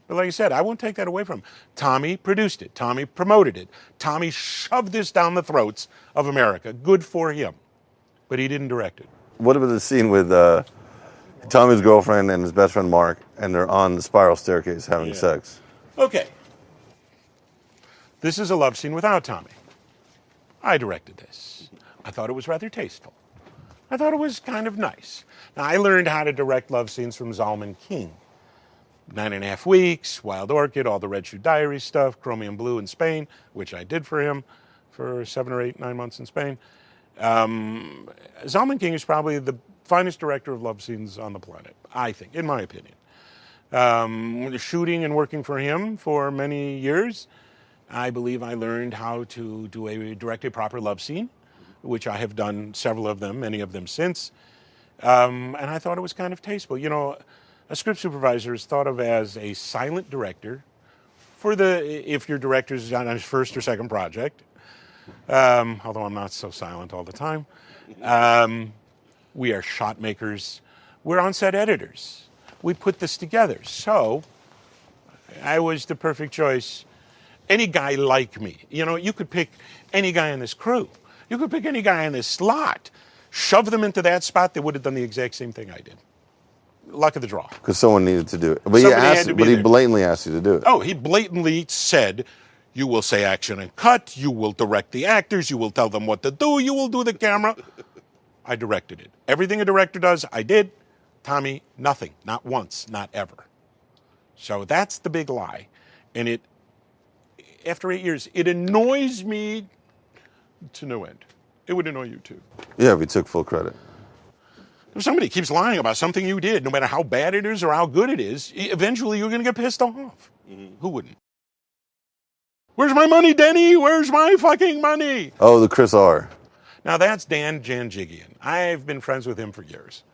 Speaker 4: But like I said, I won't take that away from him. Tommy produced it. Tommy promoted it. Tommy shoved this down the throats of America. Good for him. But he didn't direct it.
Speaker 3: What about the scene with Tommy's girlfriend and his best friend Mark, and they're on the spiral staircase having sex?
Speaker 4: Okay. This is a love scene without Tommy. I directed this. I thought it was rather tasteful. I thought it was kind of nice. Now, I learned how to direct love scenes from Zalman King. 9.5 Weeks, Wild Orchid, all the Red Shoe Diary stuff, Chromium Blue in Spain, which I did for him for 7 or 8, 9 months in Spain. Zalman King is probably the finest director of love scenes on the planet, I think, in my opinion. Shooting and working for him for many years, I believe I learned how to direct a proper love scene, which I have done several of them, many of them since. And I thought it was kind of tasteful. You know, a script supervisor is thought of as a silent director if your director's on his first or second project, although I'm not so silent all the time. We are shot makers. We're on-set editors. We put this together. So I was the perfect choice. Any guy like me. You know, you could pick any guy in this crew. You could pick any guy in this slot. Shove them into that spot, they would have done the exact same thing I did. Luck of the draw.
Speaker 3: Because someone needed to do it. But he blatantly asked you to do it.
Speaker 4: Oh, he blatantly said, you will say action and cut, you will direct the actors, you will tell them what to do, you will do the camera. I directed it. Everything a director does, I did. Tommy, nothing. Not once, not ever. So that's the big lie. And it, after 8 years, it annoys me to no end. It would annoy you too.
Speaker 3: Yeah, if he took full credit.
Speaker 4: If somebody keeps lying about something you did, no matter how bad it is or how good it is, eventually you're going to get pissed off. Mm-hmm. Who wouldn't? Where's my money, Denny? Where's my fucking money?
Speaker 3: Oh, the Chris R.
Speaker 4: Now that's Dan Janjigian. I've been friends with him for years.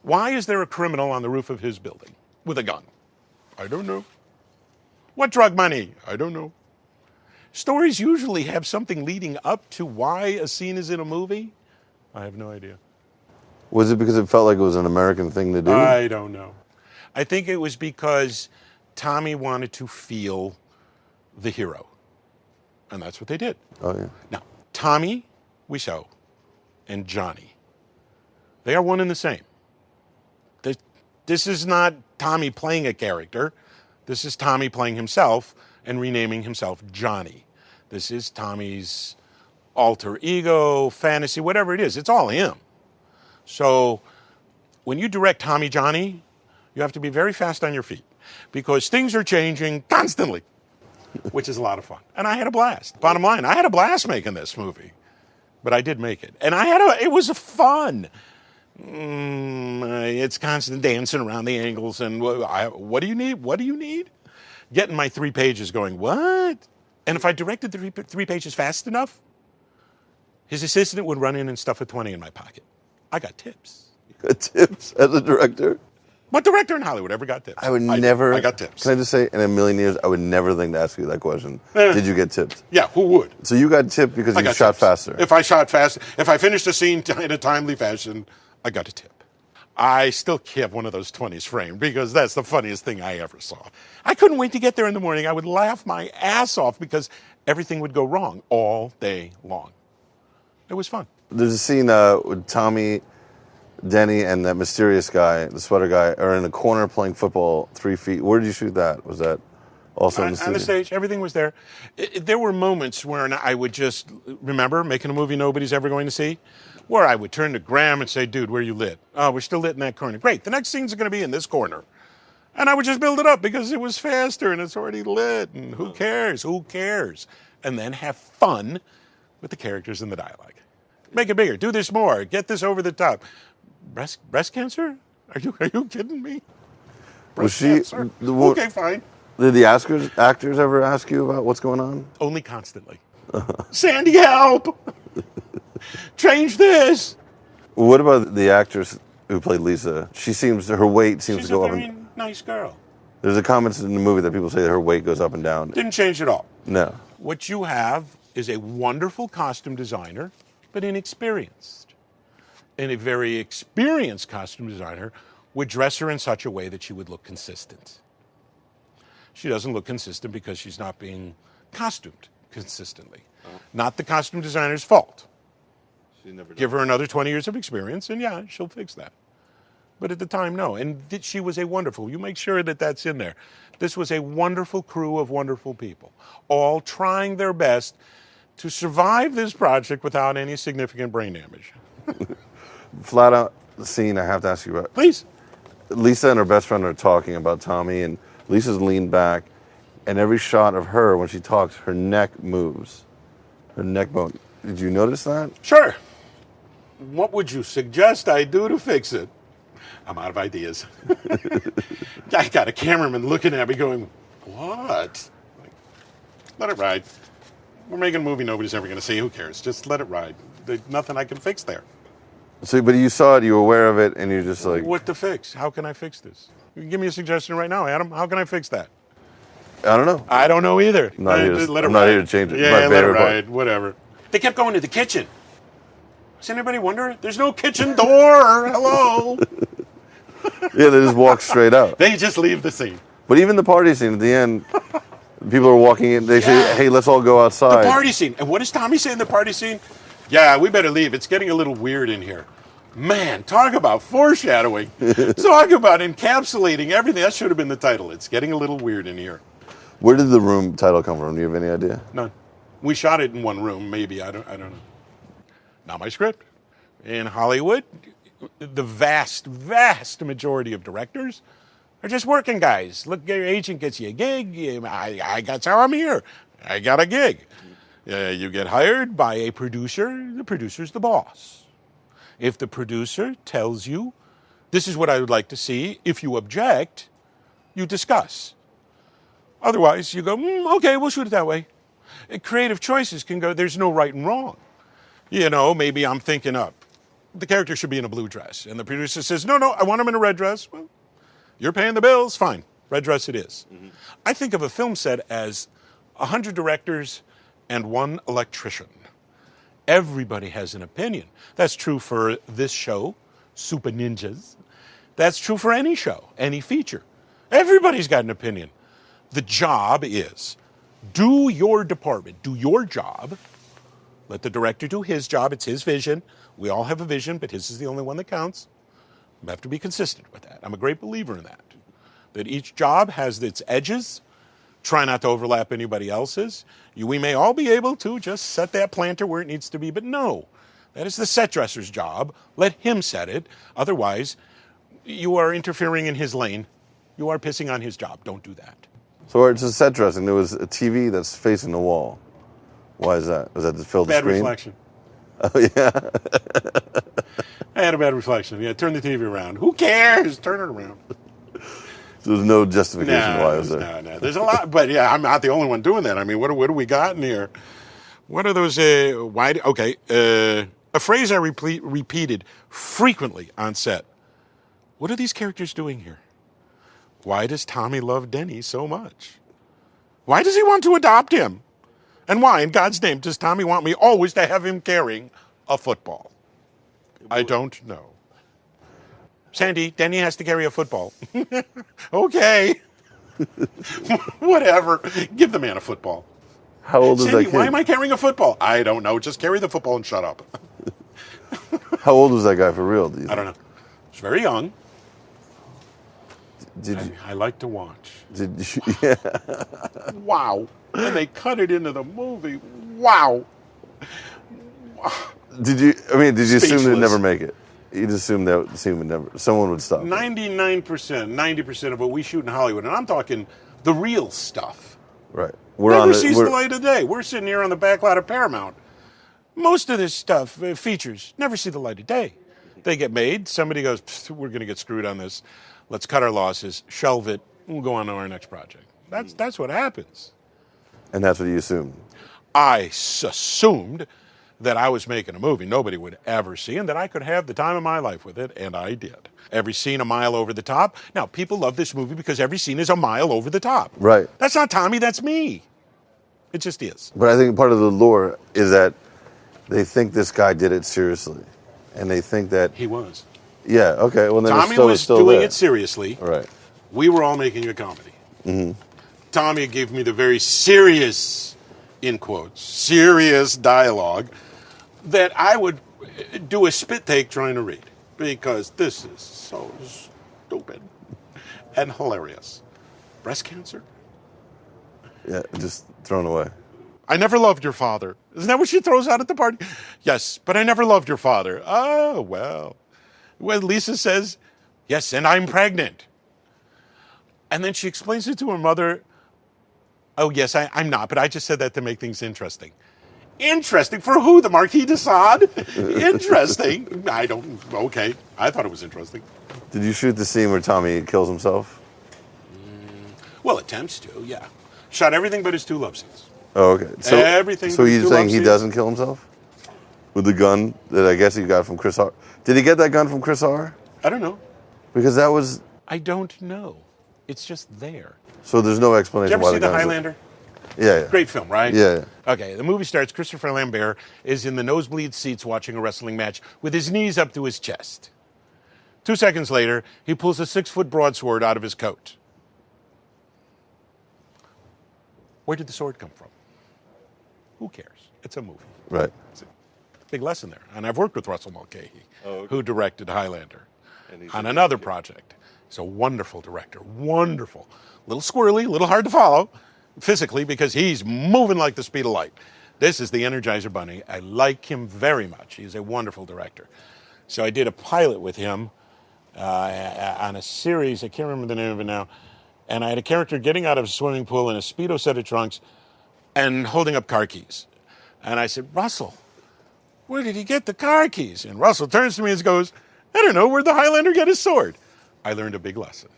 Speaker 4: Why is there a criminal on the roof of his building with a gun? I don't know. What drug money? I don't know. Stories usually have something leading up to why a scene is in a movie. I have no idea.
Speaker 3: Was it because it felt like it was an American thing to do?
Speaker 4: I don't know. I think it was because Tommy wanted to feel the hero. And that's what they did.
Speaker 3: Oh, yeah.
Speaker 4: Now, Tommy Wiseau and Johnny, they are one and the same. This is not Tommy playing a character. This is Tommy playing himself and renaming himself Johnny. This is Tommy's alter ego, fantasy, whatever it is. It's all him. So when you direct Tommy Johnny, you have to be very fast on your feet because things are changing constantly, which is a lot of fun. And I had a blast. Bottom line, I had a blast making this movie, but I did make it. And it was fun. It's constant dancing around the angles and what do you need? What do you need? Getting my 3 pages going, what? And if I directed the 3 pages fast enough, his assistant would run in and stuff a 20 in my pocket. I got tips.
Speaker 3: You got tips as a director?
Speaker 4: What director in Hollywood ever got tips?
Speaker 3: I got
Speaker 4: tips.
Speaker 3: Can I just say, in a million years, I would never think to ask you that question. Did you get tips?
Speaker 4: Yeah, who would?
Speaker 3: So you got tipped because you shot faster.
Speaker 4: If I shot fast, if I finished a scene in a timely fashion, I got a tip. I still have one of those 20s framed because that's the funniest thing I ever saw. I couldn't wait to get there in the morning. I would laugh my ass off because everything would go wrong all day long. It was fun.
Speaker 3: There's a scene with Tommy, Denny, and that mysterious guy, the sweater guy, are in a corner playing football 3 feet. Where did you shoot that? Was that also in the studio?
Speaker 4: On the stage, everything was there. There were moments where I would just remember making a movie nobody's ever going to see, where I would turn to Graham and say, dude, where are you lit? Oh, we're still lit in that corner. Great, the next scene's going to be in this corner. And I would just build it up because it was faster and it's already lit. And who cares? Who cares? And then have fun with the characters and the dialogue. Make it bigger. Do this more. Get this over the top. Breast cancer? Are you kidding me?
Speaker 3: Was she?
Speaker 4: Okay, fine.
Speaker 3: Did the actors ever ask you about what's going on?
Speaker 4: Only constantly. Sandy, help! Change this.
Speaker 3: What about the actress who played Lisa? Her weight seems to go up.
Speaker 4: She's a very nice girl.
Speaker 3: There's a comment in the movie that people say that her weight goes up and down.
Speaker 4: Didn't change at all.
Speaker 3: No.
Speaker 4: What you have is a wonderful costume designer, but inexperienced. And a very experienced costume designer would dress her in such a way that she would look consistent. She doesn't look consistent because she's not being costumed consistently. Oh. Not the costume designer's fault. Give her another 20 years of experience, and yeah, she'll fix that. But at the time, no. And she was a wonderful, you make sure that that's in there. This was a wonderful crew of wonderful people, all trying their best to survive this project without any significant brain damage.
Speaker 3: Flat out scene I have to ask you about.
Speaker 4: Please.
Speaker 3: Lisa and her best friend are talking about Tommy, and Lisa's leaned back, and every shot of her, when she talks, her neck moves. Her neck bone. Did you notice that?
Speaker 4: Sure. What would you suggest I do to fix it? I'm out of ideas. I got a cameraman looking at me going, what? Like, let it ride. We're making a movie nobody's ever going to see. Who cares? Just let it ride. There's nothing I can fix there.
Speaker 3: So, but you saw it, you were aware of it, and you're just like...
Speaker 4: What to fix? How can I fix this? You can give me a suggestion right now, Adam. How can I fix that?
Speaker 3: I don't know.
Speaker 4: I don't know either.
Speaker 3: I'm not here to change it.
Speaker 4: Yeah, let it ride. Whatever. They kept going to the kitchen. Does anybody wonder? There's no kitchen door. Hello.
Speaker 3: Yeah, they just walk straight out.
Speaker 4: They just leave the scene.
Speaker 3: But even the party scene at the end, people are walking in. They say, hey, let's all go outside.
Speaker 4: The party scene. And what does Tommy say in the party scene? Yeah, we better leave. It's getting a little weird in here. Man, talk about foreshadowing. Talk about encapsulating everything. That should have been the title. It's getting a little weird in here.
Speaker 3: Where did the room title come from? Do you have any idea?
Speaker 4: None. We shot it in one room, maybe. I don't know. Not my script. In Hollywood, the vast majority of directors are just working guys. Look, your agent gets you a gig. That's how I'm here. I got a gig. You get hired by a producer. The producer's the boss. If the producer tells you, this is what I would like to see, if you object, you discuss. Otherwise, you go, okay, we'll shoot it that way. Creative choices can go, there's no right and wrong. You know, maybe I'm thinking up. The character should be in a blue dress. And the producer says, no, I want him in a red dress. Well, you're paying the bills, fine. Red dress it is. Mm-hmm. I think of a film set as 100 directors and 1 electrician. Everybody has an opinion. That's true for this show, Super Ninjas. That's true for any show, any feature. Everybody's got an opinion. The job is, do your department, do your job. Let the director do his job. It's his vision. We all have a vision, but his is the only one that counts. You have to be consistent with that. I'm a great believer in that. That each job has its edges. Try not to overlap anybody else's. We may all be able to just set that planter where it needs to be, but no. That is the set dresser's job. Let him set it. Otherwise, you are interfering in his lane. You are pissing on his job. Don't do that.
Speaker 3: So it's a set dressing. There was a TV that's facing the wall. Why is that? Was that to fill the
Speaker 4: Bad
Speaker 3: screen?
Speaker 4: Reflection.
Speaker 3: Oh, yeah.
Speaker 4: I had a bad reflection. Yeah, turn the TV around. Who cares? Turn it around.
Speaker 3: So there's no justification why it was there.
Speaker 4: No. There's a lot, but yeah, I'm not the only one doing that. I mean, what do we got in here? What are those? A phrase I repeated frequently on set. What are these characters doing here? Why does Tommy love Denny so much? Why does he want to adopt him? And why, in God's name, does Tommy want me always to have him carrying a football? I don't know. Sandy, Denny has to carry a football. Okay. Whatever. Give the man a football.
Speaker 3: How old is
Speaker 4: Sandy,
Speaker 3: that kid?
Speaker 4: why am I carrying a football? I don't know. Just carry the football and shut up.
Speaker 3: How old was that guy for real? Do you think?
Speaker 4: I don't know. He's very young.
Speaker 3: Did you?
Speaker 4: I like to watch.
Speaker 3: Did you? Yeah.
Speaker 4: Wow. And they cut it into the movie. Wow.
Speaker 3: Did you? I mean, did you assume they'd
Speaker 4: Speechless.
Speaker 3: never make it? You just assumed that the scene would never. Someone would stop.
Speaker 4: 99%, 90% of what we shoot in Hollywood, and I'm talking the real stuff,
Speaker 3: Right.
Speaker 4: never sees the light of day. We're sitting here on the back lot of Paramount. Most of this stuff, features, never see the light of day. They get made. Somebody goes, we're going to get screwed on this. Let's cut our losses, shelve it, and we'll go on to our next project. That's what happens.
Speaker 3: And that's what you assumed.
Speaker 4: I assumed that I was making a movie nobody would ever see and that I could have the time of my life with it, and I did. Every scene a mile over the top. Now, people love this movie because every scene is a mile over the top.
Speaker 3: Right.
Speaker 4: That's not Tommy, that's me. It just is.
Speaker 3: But I think part of the lure is that they think this guy did it seriously. And they think that...
Speaker 4: He was.
Speaker 3: Yeah, okay. Well, then
Speaker 4: Tommy
Speaker 3: it's
Speaker 4: was
Speaker 3: still
Speaker 4: doing
Speaker 3: there.
Speaker 4: it seriously.
Speaker 3: Right.
Speaker 4: We were all making a comedy. Mm-hmm. Tommy gave me the very serious, in quotes, serious dialogue that I would do a spit take trying to read because this is so stupid and hilarious. Breast cancer?
Speaker 3: Yeah, just thrown away.
Speaker 4: I never loved your father. Isn't that what she throws out at the party? Yes, but I never loved your father. Oh, well. When Lisa says, yes, and I'm pregnant. And then she explains it to her mother. Oh, yes, I'm not, but I just said that to make things interesting. Interesting? For who? The Marquis de Sade? Interesting? Okay. I thought it was interesting.
Speaker 3: Did you shoot the scene where Tommy kills himself?
Speaker 4: Well, attempts to, yeah. Shot everything but his 2 love scenes.
Speaker 3: Oh, okay.
Speaker 4: Everything.
Speaker 3: So you're saying he
Speaker 4: scenes.
Speaker 3: doesn't kill himself? With the gun that I guess he got from Chris R. Did he get that gun from Chris R?
Speaker 4: I don't know.
Speaker 3: Because that was...
Speaker 4: I don't know. It's just there.
Speaker 3: So there's no explanation
Speaker 4: Did you
Speaker 3: why
Speaker 4: ever see
Speaker 3: the
Speaker 4: The
Speaker 3: gun...
Speaker 4: Highlander?
Speaker 3: Yeah.
Speaker 4: Great film, right?
Speaker 3: Yeah.
Speaker 4: Okay, the movie starts. Christopher Lambert is in the nosebleed seats watching a wrestling match with his knees up to his chest. 2 seconds later, he pulls a 6-foot broadsword out of his coat. Where did the sword come from? Who cares? It's a movie.
Speaker 3: Right.
Speaker 4: It's a big lesson there. And I've worked with Russell Mulcahy, who directed Highlander, on another project. He's a wonderful director. Wonderful. A little squirrely, a little hard to follow physically because he's moving like the speed of light. This is the Energizer Bunny. I like him very much. He's a wonderful director. So I did a pilot with him on a series. I can't remember the name of it now. And I had a character getting out of a swimming pool in a Speedo set of trunks and holding up car keys. And I said, Russell, where did he get the car keys? And Russell turns to me and goes, I don't know, where'd the Highlander get his sword? I learned a big lesson.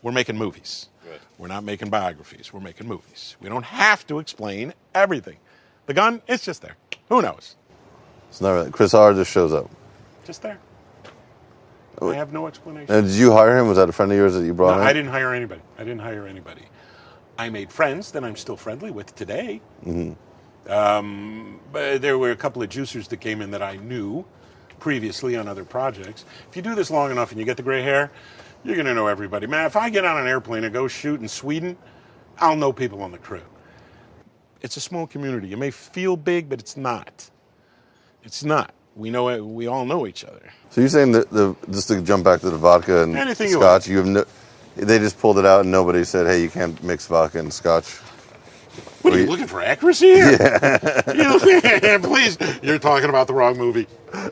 Speaker 4: We're making movies. Right. We're not making biographies. We're making movies. We don't have to explain everything. The gun, it's just there. Who knows?
Speaker 3: It's not really... Chris R. just shows up.
Speaker 4: Just there. I have no explanation.
Speaker 3: And did you hire him? Was that a friend of yours that you brought in?
Speaker 4: I didn't hire anybody. I made friends that I'm still friendly with today. Mm-hmm. But there were a couple of juicers that came in that I knew previously on other projects. If you do this long enough and you get the gray hair, you're going to know everybody. Man, if I get on an airplane and go shoot in Sweden, I'll know people on the crew. It's a small community. You may feel big, but it's not. It's not. We know it. We all know each other.
Speaker 3: So you're saying that just to jump back to the vodka and
Speaker 4: anything
Speaker 3: scotch, they just pulled it out and nobody said, hey, you can't mix vodka and scotch?
Speaker 4: What are you looking for, accuracy here? Yeah. Please, you're talking about the wrong movie.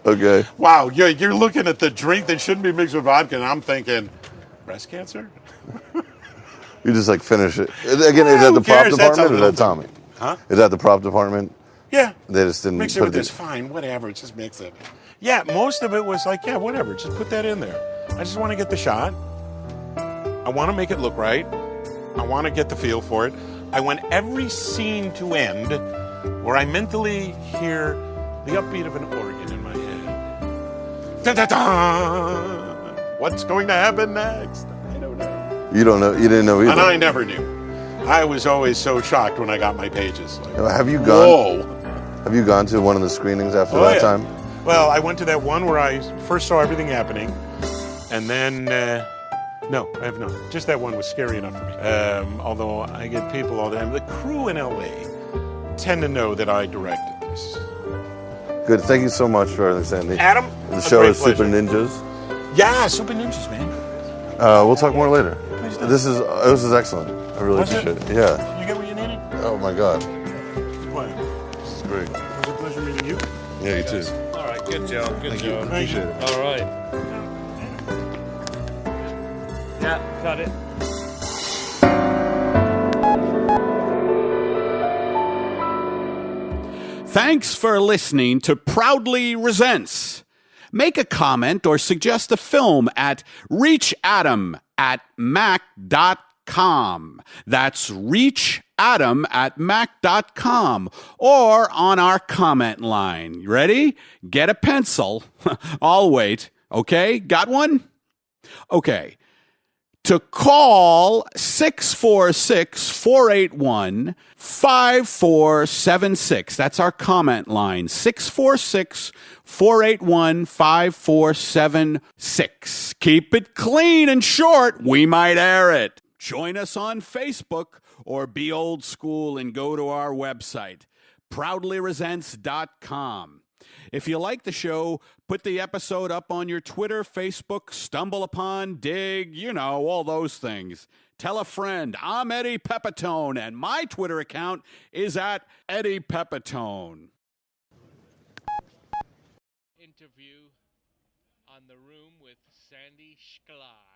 Speaker 3: Okay.
Speaker 4: Wow, you're looking at the drink that shouldn't be mixed with vodka, and I'm thinking, breast cancer?
Speaker 3: You just finish it. Again, is that the prop department or is that Tommy?
Speaker 4: Huh?
Speaker 3: Is that the prop department?
Speaker 4: Yeah.
Speaker 3: They just didn't
Speaker 4: mix it with this. Fine, whatever. Just mix it. Yeah, most of it was whatever. Just put that in there. I just want to get the shot. I want to make it look right. I want to get the feel for it. I want every scene to end where I mentally hear the upbeat of an organ in my head. Da-da-da! What's going to happen next? I don't know.
Speaker 3: You don't know. You didn't know either.
Speaker 4: And I never knew. I was always so shocked when I got my pages.
Speaker 3: Have you gone?
Speaker 4: Whoa!
Speaker 3: Have you gone to one of the screenings after that time?
Speaker 4: Well, I went to that one where I first saw everything happening, and then no, I have not. Just that one was scary enough for me. Although I get people all the time. The crew in LA tend to know that I directed this.
Speaker 3: Good. Thank you so much for understanding.
Speaker 4: Adam,
Speaker 3: the show is Super Ninjas.
Speaker 4: Yeah, Super Ninjas, man.
Speaker 3: We'll talk more later. This is excellent. I really appreciate it. Yeah.
Speaker 4: You get what you needed?
Speaker 3: Oh my God.
Speaker 4: What?
Speaker 3: This is great.
Speaker 4: It was a pleasure meeting you.
Speaker 3: Yeah, you too.
Speaker 5: All right, good job. Good job.
Speaker 3: Appreciate it.
Speaker 5: All right. Yeah, got it.
Speaker 1: Thanks for listening to Proudly Resents. Make a comment or suggest a film at reachadam@mac.com. That's reachadam@mac.com or on our comment line. You ready? Get a pencil. I'll wait. Okay, got one? Okay. To call 646-481-5476. That's our comment line. 646-481-5476. Keep it clean and short. We might air it. Join us on Facebook or be old school and go to our website, proudlyresents.com. If you like the show, put the episode up on your Twitter, Facebook, Stumble Upon, Dig, all those things. Tell a friend. I'm Eddie Pepitone, and my Twitter account is at Eddie Pepitone.
Speaker 5: Interview on The Room with Sandy Schklar.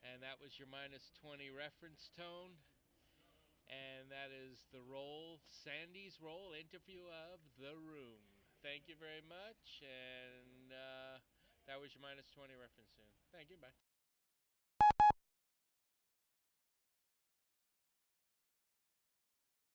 Speaker 5: And that was your -20 reference tone. And that is the role, Sandy's role, interview of The Room. Thank you very much. And that was your -20 reference tone. Thank you. Bye.